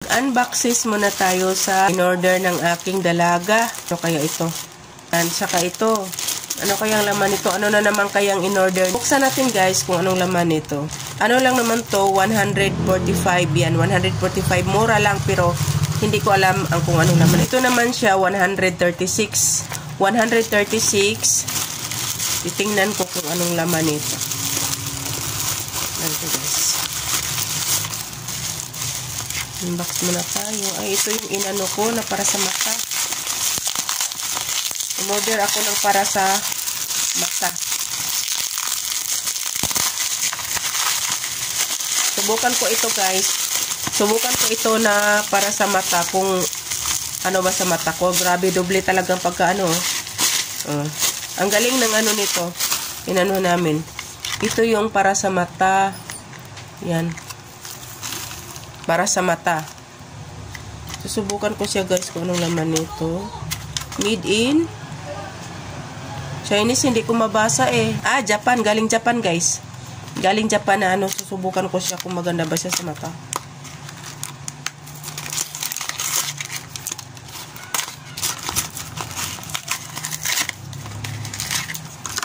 Mag-unboxes muna tayo sa in-order ng aking dalaga. Ano kaya ito? At saka ito. Ano kayang laman ito? Ano na naman kayang in-order? Buksan natin guys kung anong laman ito. Ano lang naman to? 145 yan. 145. Mura lang pero hindi ko alam ang kung anong laman. Ito naman siya 136. 136. Titingnan ko kung anong laman ito. Ito guys. Unbox muna tayo. Ay, ito yung inano ko na para sa mata. Umorder ako ng para sa mata. Subukan ko ito guys. Subukan ko ito na para sa mata. Kung ano ba sa mata ko. Grabe, doble talagang pagka ano. Ang galing ng ano nito. Inano namin. Ito yung para sa mata. Yan. Para sa mata. Susubukan ko siya guys kung anong laman nito. Made in Chinese, hindi ko mabasa eh. Ah, Japan. Galing Japan guys. Galing Japan na ano. Susubukan ko siya kung maganda ba siya sa mata.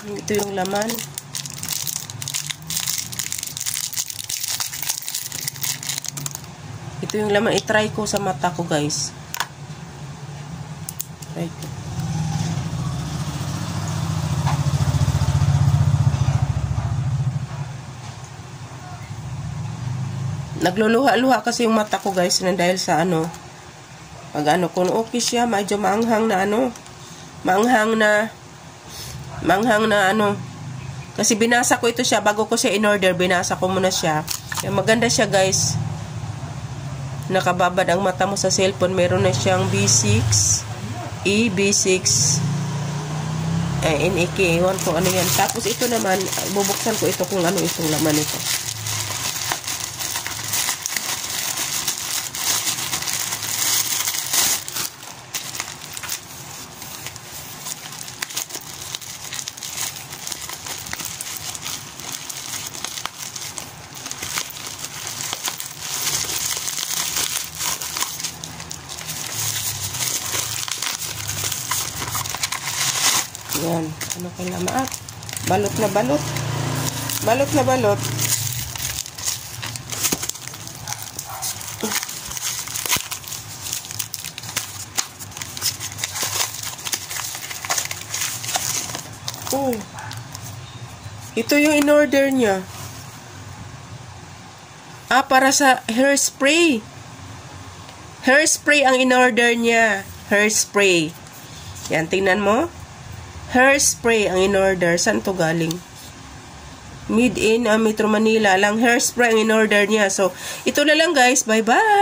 Ito yung laman. Ito yung laman. I-try ko sa mata ko guys. Try ko. Nagluluha-luha kasi yung mata ko guys na dahil sa ano. Pag ano, kung okay siya, medyo maanghang na ano. Maanghang na ano. Kasi binasa ko ito siya. Bago ko siya in-order, binasa ko muna siya. Kaya maganda siya guys. Nakababad ang mata mo sa cellphone. Meron na siyang B6 E, B6 NEK. Ewan ko ano yan. Tapos ito naman, bubuksan ko ito kung ano itong laman ito. Yan. Ano kaya laman? Balot na balot. Balot na balot. Oh. Ito yung in-order niya. Ah, para sa hairspray. Hairspray ang in-order niya. Hairspray. Yan, tingnan mo. Hairspray ang in-order. Saan to galing? Made in Metro Manila lang. Hairspray ang in-order niya. So, ito na lang guys. Bye-bye!